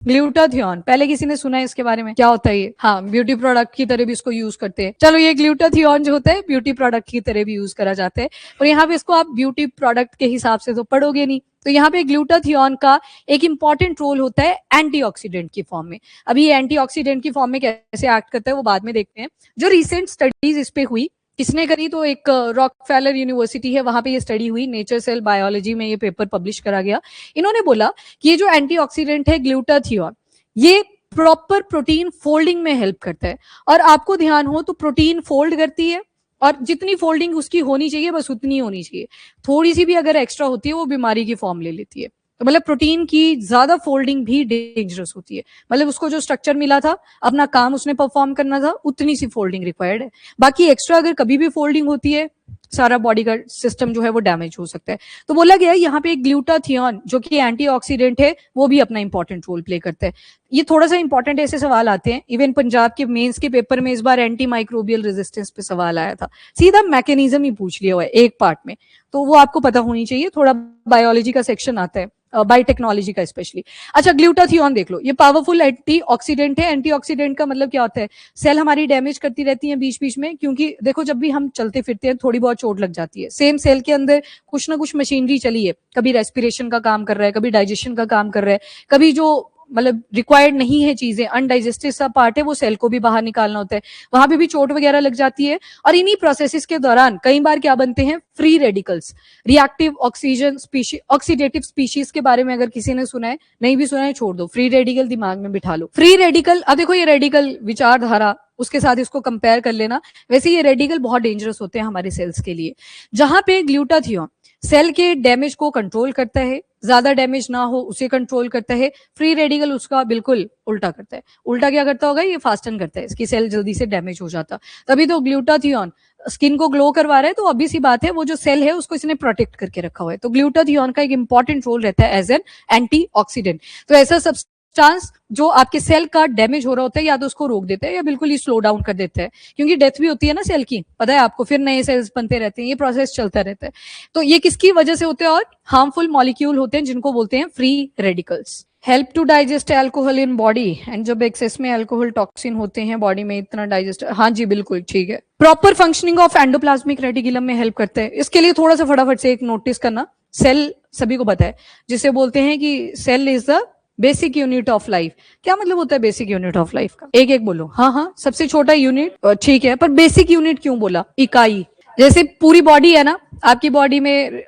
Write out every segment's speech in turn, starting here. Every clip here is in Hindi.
ग्लूटाथियोन, पहले किसी ने सुना है इसके बारे में? क्या होता है ये? हाँ, ब्यूटी प्रोडक्ट की तरह भी इसको यूज करते हैं। चलो, ये ग्लूटाथियोन जो होता है ब्यूटी प्रोडक्ट की तरह भी यूज करा जाता है, और यहाँ पे इसको आप ब्यूटी प्रोडक्ट के हिसाब से तो पढ़ोगे नहीं। तो यहाँ पे ग्लूटाथियोन का एक इंपॉर्टेंट रोल होता है एंटीऑक्सीडेंट की फॉर्म में। अभी ये एंटीऑक्सीडेंट की फॉर्म में कैसे एक्ट करता है वो बाद में देखते हैं। जो रिसेंट स्टडीज इस पे हुई, किसने करी? तो एक रॉकफेलर यूनिवर्सिटी है, वहां पे ये स्टडी हुई, नेचर सेल बायोलॉजी में ये पेपर पब्लिश करा गया। इन्होंने बोला कि ये जो एंटीऑक्सीडेंट है ग्लूटाथियोन, ये प्रॉपर प्रोटीन फोल्डिंग में हेल्प करता है। और आपको ध्यान हो तो प्रोटीन फोल्ड करती है, और जितनी फोल्डिंग उसकी होनी चाहिए बस उतनी होनी चाहिए। थोड़ी सी भी अगर एक्स्ट्रा होती है वो बीमारी की फॉर्म ले लेती है। तो मतलब प्रोटीन की ज्यादा फोल्डिंग भी डेंजरस होती है। मतलब उसको जो स्ट्रक्चर मिला था, अपना काम उसने परफॉर्म करना था, उतनी सी फोल्डिंग रिक्वायर्ड है। बाकी एक्स्ट्रा अगर कभी भी फोल्डिंग होती है, सारा बॉडी का सिस्टम जो है वो डैमेज हो सकता है। तो बोला गया है यहाँ पे ग्लूटाथियोन जो कि एंटीऑक्सीडेंट है वो भी अपना इंपॉर्टेंट रोल प्ले करता है। ये थोड़ा सा इंपॉर्टेंट ऐसे सवाल आते हैं, इवन पंजाब के मेंस के पेपर में इस बार एंटी माइक्रोबियल रेजिस्टेंस पे सवाल आया था, सीधा मैकेनिज्म ही पूछ लिया हुआ है एक पार्ट में। तो वो आपको पता होनी चाहिए, थोड़ा बायोलॉजी का सेक्शन आता है, बायोटेक्नोलॉजी का स्पेशली। अच्छा, ग्लूटाथियोन देख लो, ये पावरफुल एंटीऑक्सीडेंट है। एंटीऑक्सीडेंट का मतलब क्या होता है? सेल हमारी डैमेज करती रहती है बीच बीच में, क्योंकि देखो जब भी हम चलते फिरते हैं थोड़ी बहुत चोट लग जाती है। सेम सेल के अंदर कुछ ना कुछ मशीनरी चली है, कभी रेस्पिरेशन का काम कर रहा है, कभी डाइजेशन का काम कर रहा है, कभी जो मतलब रिक्वायर्ड नहीं है चीजें, अनडाइजेस्टेड सा पार्ट है, वो सेल को भी बाहर निकालना होता है, वहां पे भी चोट वगैरह लग जाती है। और इन्हीं प्रोसेसेस के दौरान कई बार क्या बनते हैं? Free radicals, reactive oxygen species, oxidative species के बारे में अगर किसी ने सुना है, नहीं भी सुना है छोड़ दो, फ्री रेडिकल दिमाग में बिठा लो। फ्री रेडिकल, अब देखो ये रेडिकल विचारधारा, उसके साथ इसको कंपेयर कर लेना। वैसे ये रेडिकल बहुत डेंजरस होते हैं हमारे सेल्स के लिए। जहां पे ग्लूटाथियोन सेल के डैमेज को कंट्रोल करता है, ज्यादा डैमेज ना हो उसे कंट्रोल करता है, फ्री रेडिकल उसका बिल्कुल उल्टा करता है। उल्टा क्या करता होगा? ये फास्टन करता है, इसकी सेल जल्दी से डैमेज हो जाता। तभी तो ग्लूटाथियोन स्किन को ग्लो करवा रहा है, तो अभी सी बात है वो जो सेल है उसको इसने प्रोटेक्ट करके रखा हुआ है। तो ग्लूटाथियोन का एक इंपॉर्टेंट रोल रहता है एज एन एंटीऑक्सीडेंट। तो ऐसा सब्सटेंस जो आपके सेल का डैमेज हो रहा होता है, या तो उसको रोक देता है या बिल्कुल ही स्लो डाउन कर देता है, क्योंकि डेथ भी होती है ना सेल की, पता है आपको, फिर नए सेल्स बनते रहते हैं, ये प्रोसेस चलता रहता है। तो ये किसकी वजह से होते हैं? और हार्मफुल मॉलिक्यूल होते हैं जिनको बोलते हैं free radicals. Help to digest alcohol in body, and जब एक्सेस में एल्कोहल टॉक्सिन होते हैं बॉडी में, इतना डाइजेस्ट, हाँ जी बिल्कुल ठीक है। Proper functioning of endoplasmic reticulum में हेल्प करते हैं। इसके लिए थोड़ा सा फटाफट से एक नोटिस करना, सेल सभी को पता है, जिसे बोलते हैं कि cell is the basic unit of life. क्या मतलब होता है बेसिक यूनिट ऑफ लाइफ का? एक एक बोलो। हाँ हाँ, सबसे छोटा यूनिट, ठीक है, पर बेसिक यूनिट क्यों बोला? इकाई। जैसे पूरी बॉडी है ना, आपकी बॉडी में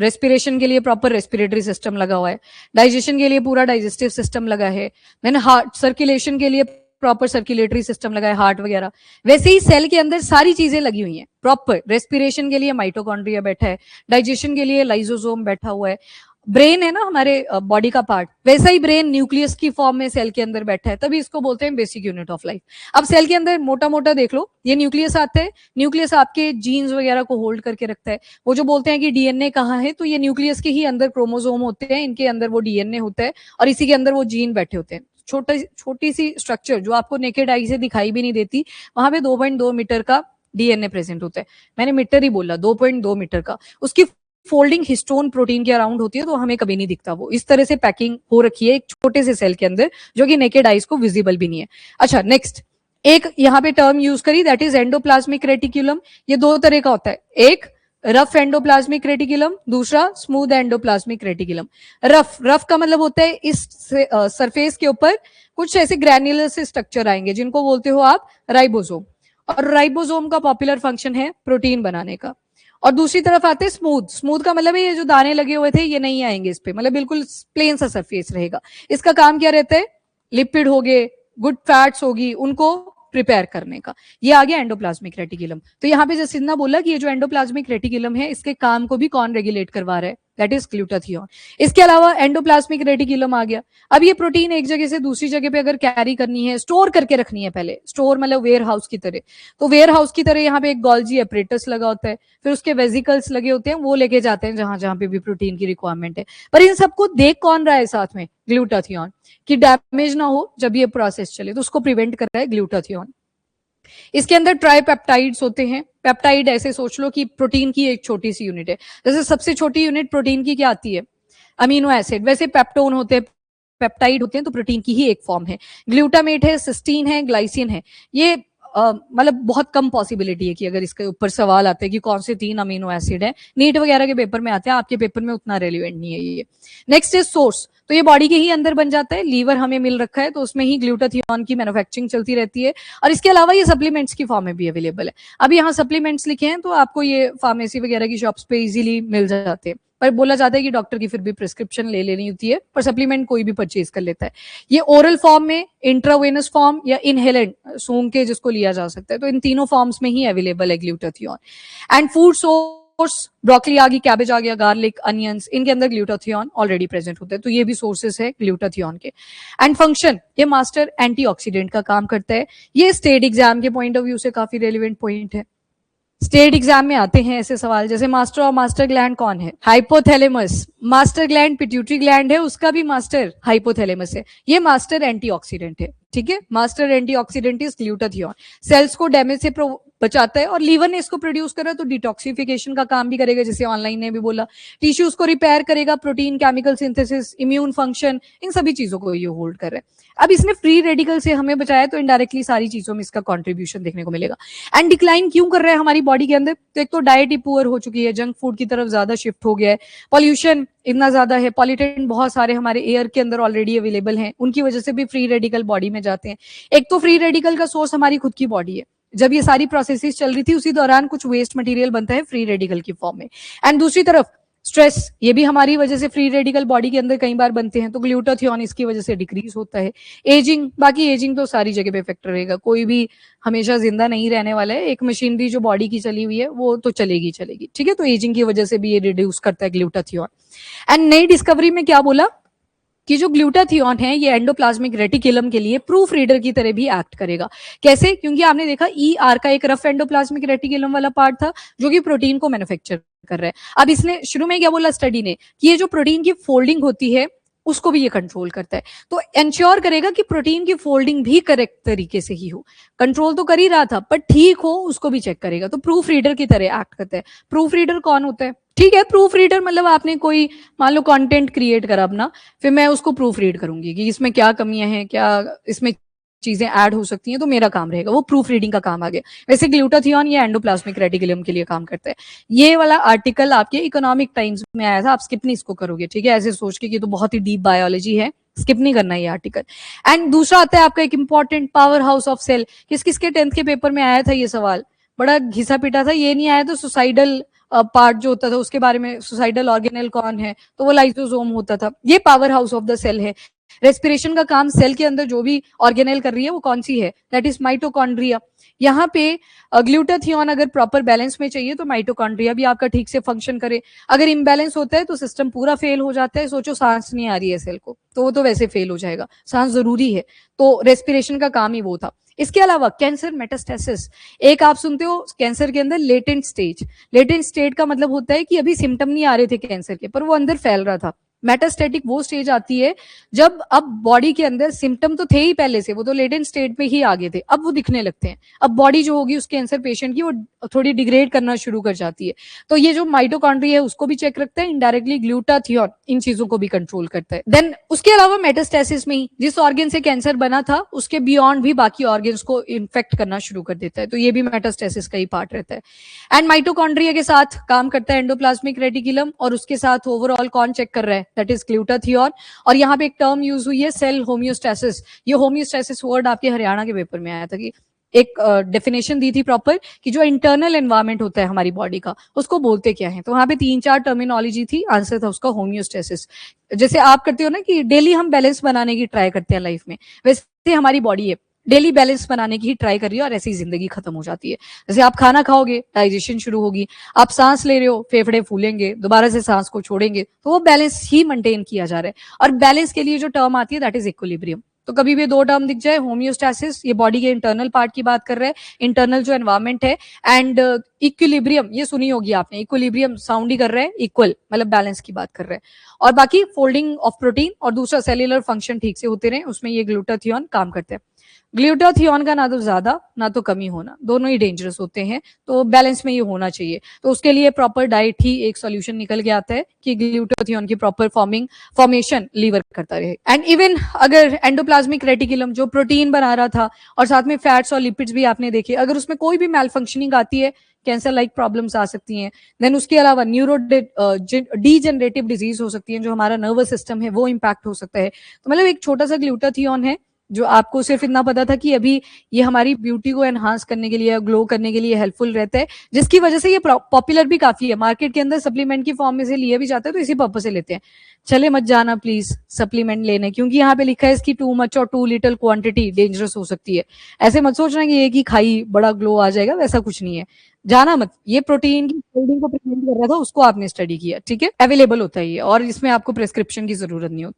रेस्पिरेशन के लिए प्रॉपर रेस्पिरेटरी सिस्टम लगा हुआ है, डाइजेशन के लिए पूरा डाइजेस्टिव सिस्टम लगा है, देन हार्ट सर्कुलेशन के लिए प्रॉपर सर्कुलेटरी सिस्टम लगा है, हार्ट वगैरह। वैसे ही सेल के अंदर सारी चीजें लगी हुई हैं प्रॉपर। रेस्पिरेशन के लिए माइटोकॉन्ड्रिया बैठा है, डाइजेशन के लिए लाइसोसोम बैठा हुआ है, ब्रेन है ना हमारे बॉडी का पार्ट, वैसा ही ब्रेन न्यूक्लियस की फॉर्म में सेल के अंदर बैठा है, तभी इसको बोलते हैं बेसिक यूनिट ऑफ लाइफ। अब सेल के अंदर मोटा मोटा देख लो, ये न्यूक्लियस आता है, न्यूक्लियस आपके जीन्स वगैरह को होल्ड करके रखता है। वो जो बोलते हैं कि डीएनए कहाँ है, तो ये न्यूक्लियस के ही अंदर क्रोमोसोम होते हैं, इनके अंदर वो डीएनए होता है, और इसी के अंदर वो जीन बैठे होते हैं। छोटी सी स्ट्रक्चर जो आपको नेकेड आई से दिखाई भी नहीं देती, वहां पे 2.2 मीटर का डीएनए प्रेजेंट होता है। मैंने मीटर ही बोला, 2.2 मीटर का। उसकी फोल्डिंग हिस्टोन प्रोटीन के अराउंड होती है, तो हमें कभी नहीं दिखता। वो इस तरह से पैकिंग हो रखी है एक छोटे से सेल के अंदर, जो कि नेकेड आइज को विजिबल भी नहीं है। अच्छा नेक्स्ट, एक यहाँ पे टर्म यूज करी, दैट इज एंडोप्लाज्मिक रेटिकुलम। ये दो तरह का होता है, एक रफ एंडोप्लाज्मिक रेटिकुलम, दूसरा स्मूथ एंडोप्लाज्मिक रेटिकुलम। रफ का मतलब होता है इस सरफेस के ऊपर कुछ ऐसे ग्रैन्युलर से स्ट्रक्चर आएंगे जिनको बोलते हो आप राइबोसोम, और राइबोसोम का पॉपुलर फंक्शन है प्रोटीन बनाने का। और दूसरी तरफ आते हैं स्मूथ। स्मूथ का मतलब है ये जो दाने लगे हुए थे ये नहीं आएंगे इस पे, मतलब बिल्कुल प्लेन सा सरफेस रहेगा। इसका काम क्या रहता है? लिपिड हो गए, गुड फैट्स होगी, उनको प्रिपेयर करने का। ये आ गया एंडोप्लाज्मिक रेटिकुलम। तो यहाँ पे जसिंदा बोला कि ये जो एंडोप्लाज्मिक रेटिकुलम है इसके काम को भी कौन रेगुलेट करवा रहा है? That is glutathione. इसके अलावा एंडोप्लाज्मिक रेटिकुलम आ गया। अब ये प्रोटीन एक जगह से दूसरी जगह पे अगर कैरी करनी है, स्टोर करके रखनी है, पहले स्टोर मतलब वेयर हाउस की तरह, तो वेयर हाउस की तरह यहाँ पे एक गोल्जी एपरेटस लगा होता है, फिर उसके वेजिकल्स लगे होते हैं, वो लेके जाते हैं जहां जहां पे भी प्रोटीन की रिक्वायरमेंट है। पर इन सबको देख कौन रहा है साथ में? ग्लूटाथियोन, कि डैमेज ना हो जब ये प्रोसेस चले, तो उसको प्रिवेंट कर रहा है ग्लूटाथियोन। इसके अंदर ट्राइपेप्टाइड्स होते हैं। पेप्टाइड ऐसे सोच लो कि प्रोटीन की एक छोटी सी यूनिट है। जैसे सबसे छोटी यूनिट प्रोटीन की क्या आती है? Amino acid. वैसे पेप्टोन होते हैं, पेप्टाइड होते हैं तो प्रोटीन की ही एक फॉर्म है। ग्लूटामेट है, सिस्टीन है, ग्लाइसिन है। ये मतलब बहुत कम पॉसिबिलिटी है कि अगर इसके ऊपर सवाल आते हैं कि कौन से 3 अमीनो एसिड है, नीट वगैरह के पेपर में आते हैं, आपके पेपर में उतना रेलिवेंट नहीं है ये। नेक्स्ट इज सोर्स, तो ये बॉडी के ही अंदर बन जाता है, लीवर हमें मिल रखा है तो उसमें ही ग्लूटाथियोन की मैन्युफैक्चरिंग चलती रहती है। और इसके अलावा ये सप्लीमेंट्स की फॉर्म में भी अवेलेबल है। अब यहाँ सप्लीमेंट्स लिखे हैं तो आपको ये फार्मेसी वगैरह की शॉप्स पे इजीली मिल जाते हैं, पर बोला जाता है कि डॉक्टर की फिर भी प्रिस्क्रिप्शन ले लेनी होती है, पर सप्लीमेंट कोई भी परचेज कर लेता है। ये ओरल फॉर्म में, इंट्रावेनस फॉर्म या इनहेलेंट सूंघ के जिसको लिया जा सकता है, तो इन तीनों फॉर्म्स में ही अवेलेबल है glutathione. And food source, broccoli आ गई, कैबेज आ गया, गार्लिक, अनियंस, इनके अंदर ग्लूटाथियोन ऑलरेडी प्रेजेंट होता है, तो ये भी सोर्सेस है ग्लूटाथियोन के। एंड फंक्शन, ये मास्टर एंटीऑक्सीडेंट का काम करता है। ये स्टेट एग्जाम के पॉइंट ऑफ व्यू से काफी रेलिवेंट पॉइंट है। स्टेट एग्जाम में आते हैं ऐसे सवाल, जैसे मास्टर और मास्टर ग्लैंड कौन है? Hypothalamus. Master gland pituitary gland है, उसका भी मास्टर हाइपोथैलेमस है। ये मास्टर एंटीऑक्सीडेंट है, ठीक है। Master antioxidant is glutathione. Cells को डैमेज से बचाता है, और लीवर ने इसको प्रोड्यूस करा तो डिटॉक्सिफिकेशन का काम भी करेगा, जैसे ऑनलाइन ने भी बोला। टिश्यूज को रिपेयर करेगा, protein chemical synthesis, immune function, इन सभी चीजों को ये होल्ड कर रहा है। अब इसने फ्री रेडिकल से हमें बचाया, तो इनडायरेक्टली सारी चीजों में इसका कॉन्ट्रीब्यूशन देखने को मिलेगा। एंड डिक्लाइन क्यों कर रहा है हमारी बॉडी के अंदर? तो एक तो डाइट ही पुअर हो चुकी है, जंक फूड की तरफ ज्यादा शिफ्ट हो गया है, पॉल्यूशन इतना ज्यादा है, पॉल्यूटेंट बहुत सारे हमारे एयर के अंदर ऑलरेडी अवेलेबल हैं, उनकी वजह से भी फ्री रेडिकल बॉडी में जाते हैं। एक तो फ्री रेडिकल का सोर्स हमारी खुद की बॉडी है, जब ये सारी प्रोसेसेस चल रही थी उसी दौरान कुछ वेस्ट मटेरियल बनता है फ्री रेडिकल की फॉर्म में। एंड दूसरी तरफ स्ट्रेस, ये भी हमारी वजह से फ्री रेडिकल बॉडी के अंदर कई बार बनते हैं, तो ग्लूटाथियोन इसकी वजह से डिक्रीज होता है। एजिंग, बाकी एजिंग तो सारी जगह पे इफेक्ट रहेगा, कोई भी हमेशा जिंदा नहीं रहने वाला है। एक मशीनरी जो बॉडी की चली हुई है वो तो चलेगी, ठीक है। तो एजिंग की वजह से भी ये रिड्यूस करता है ग्लूटाथियोन। एंड नई डिस्कवरी में क्या बोला कि जो ग्लूटाथियोन है ये एंडोप्लाज्मिक रेटिकुलम के लिए प्रूफ रीडर की तरह भी एक्ट करेगा। कैसे? क्योंकि आपने देखा ER का एक रफ एंडोप्लाज्मिक रेटिकुलम वाला पार्ट था जो कि प्रोटीन को मैन्युफैक्चर कर रहा है। अब इसने शुरू में क्या बोला स्टडी ने कि ये जो प्रोटीन की फोल्डिंग होती है उसको भी ये कंट्रोल करता है, तो इंश्योर करेगा कि प्रोटीन की फोल्डिंग भी करेक्ट तरीके से ही हो। कंट्रोल तो कर ही रहा था पर ठीक हो उसको भी चेक करेगा, तो प्रूफ रीडर की तरह एक्ट करता है। प्रूफ रीडर कौन होता है? ठीक है, प्रूफ रीडर मतलब आपने कोई मान लो कंटेंट क्रिएट करा अपना, फिर मैं उसको प्रूफ रीड करूंगी कि इसमें क्या कमियां हैं, क्या इसमें चीजें ऐड हो सकती हैं, तो मेरा काम रहेगा, वो प्रूफ रीडिंग का काम आ गया। वैसे ग्लूटाथियोन ये एंडोप्लाज्मिक रेटिकुलम के लिए काम करता है। ये वाला आर्टिकल आपके इकोनॉमिक टाइम्स में आया था, आप स्किप नहीं इसको करोगे, ठीक है, ऐसे सोच के कि तो बहुत ही डीप बायोलॉजी है, स्किप नहीं करना ये आर्टिकल। एंड दूसरा आता है आपका एक important power house of cell. किस किस के 10th के पेपर में आया था ये सवाल, बड़ा घिसा पिटा था। ये नहीं आया तो सुसाइडल पार्ट जो होता था उसके बारे में, सुसाइडल ऑर्गेनेल कौन है, तो वो लाइसोसोम होता था। ये power house of the cell है। रेस्पिरेशन का काम सेल के अंदर जो भी ऑर्गेनेल कर रही है वो कौन सी है? That is mitochondria. यहाँ पे ग्लूटाथियोन अगर प्रॉपर बैलेंस में चाहिए तो माइटोकॉन्ड्रिया भी आपका ठीक से फंक्शन करे। अगर इम्बैलेंस होता है तो सिस्टम पूरा फेल हो जाता है। सोचो सांस नहीं आ रही है सेल को तो वो तो वैसे फेल हो जाएगा, सांस जरूरी है, तो रेस्पिरेशन का काम ही वो था। इसके अलावा कैंसर मेटास्टेसिस, एक आप सुनते हो कैंसर के अंदर लेटेंट स्टेज। लेटेंट स्टेज का मतलब होता है कि अभी सिम्टम नहीं आ रहे थे कैंसर के पर वो अंदर फैल रहा था। मेटास्टेटिक वो स्टेज आती है जब अब बॉडी के अंदर सिम्टम तो थे ही पहले से, वो तो लेटेंट स्टेट में ही आगे थे, अब वो दिखने लगते हैं। अब बॉडी जो होगी उस कैंसर पेशेंट की वो थोड़ी डिग्रेड करना शुरू कर जाती है। तो ये जो माइटोकॉन्ड्रिया है उसको भी चेक रखता है, इनडायरेक्टली ग्लूटाथियोन इन चीजों को भी कंट्रोल करता है। देन उसके अलावा मेटास्टेसिस में ही जिस ऑर्गन से कैंसर बना था उसके बियॉन्ड भी बाकी ऑर्गन्स को इन्फेक्ट करना शुरू कर देता है, तो ये भी मेटास्टेसिस का ही पार्ट रहता है। एंड माइटोकॉन्ड्रिया के साथ काम करता है एंडोप्लाज्मिक रेटिकुलम, और उसके साथ ओवरऑल कौन चेक कर रहा है? That is glutathione. और यहाँ पे एक टर्म यूज हुई है सेल होम्योस्टेसिस। ये होम्योस्टेसिस वर्ड आपके हरियाणा के पेपर में आया था कि एक डेफिनेशन दी थी प्रॉपर कि जो इंटरनल एनवायरनमेंट होता है हमारी बॉडी का उसको बोलते क्या है, तो वहां पे 3-4 टर्मिनोलॉजी थी, आंसर था उसका होम्योस्टेसिस। जैसे आप करते हो ना कि डेली हम बैलेंस बनाने की ट्राई करते हैं लाइफ में, वैसे हमारी बॉडी है डेली बैलेंस बनाने की ही ट्राई कर रही है और ऐसी जिंदगी खत्म हो जाती है। जैसे आप खाना खाओगे डाइजेशन शुरू होगी, आप सांस ले रहे हो फेफड़े फूलेंगे, दोबारा से सांस को छोड़ेंगे, तो वो बैलेंस ही मेंटेन किया जा रहा है। और बैलेंस के लिए जो टर्म आती है दैट इज इक्विलिब्रियम। तो कभी भी दो टर्म दिख जाए, होम्योस्टैसिस ये बॉडी के इंटरनल पार्ट की बात कर रहे हैं, इंटरनल जो एनवायरमेंट है, एंड इक्विलिब्रियम ये सुनी होगी आपने, इक्विलिब्रियम साउंड ही कर रहे हैं, इक्वल मतलब बैलेंस की बात कर रहे हैं, और बाकी फोल्डिंग ऑफ प्रोटीन और दूसरा सेल्युलर फंक्शन ठीक से होते रहे, उसमें ये ग्लूटाथियोन काम करते हैं। ग्लूटाथियोन का ना तो ज्यादा ना तो कमी होना, दोनों ही डेंजरस होते हैं, तो बैलेंस में ये होना चाहिए। तो उसके लिए प्रॉपर डाइट ही एक सॉल्यूशन निकल के आता है कि ग्लूटाथियोन की प्रॉपर फॉर्मेशन लीवर करता रहे। एंड इवन अगर एंडोप्लाज्मिक रेटिकुलम जो प्रोटीन बना रहा था और साथ में फैट्स और लिपिड्स भी आपने देखे, अगर उसमें कोई भी मैल फंक्शनिंग आती है, कैंसर लाइक प्रॉब्लम्स आ सकती हैं। देन उसके अलावा न्यूरो डीजनरेटिव डिजीज हो सकती है, जो हमारा नर्वस सिस्टम है वो इम्पैक्ट हो सकता है। तो मतलब एक छोटा सा ग्लूटाथियोन है जो आपको सिर्फ इतना पता था कि अभी ये हमारी ब्यूटी को एनहांस करने के लिए, ग्लो करने के लिए हेल्पफुल रहता है, जिसकी वजह से ये पॉपुलर भी काफी है मार्केट के अंदर, सप्लीमेंट की फॉर्म में से लिए भी जाते हैं, तो इसी पर्पज से लेते हैं। चले मत जाना प्लीज सप्लीमेंट लेने, क्योंकि यहाँ पे लिखा है इसकी टू मच और टू लिटिल क्वांटिटी डेंजरस हो सकती है। ऐसे मत सोचना कि एक ही खाई बड़ा ग्लो आ जाएगा, वैसा कुछ नहीं है, जाना मत। ये प्रोटीन की फोल्डिंग को प्रिवेंट कर रहा था, उसको आपने स्टडी किया, ठीक है, अवेलेबल होता है ये, और इसमें आपको प्रेस्क्रिप्शन की जरूरत नहीं होती।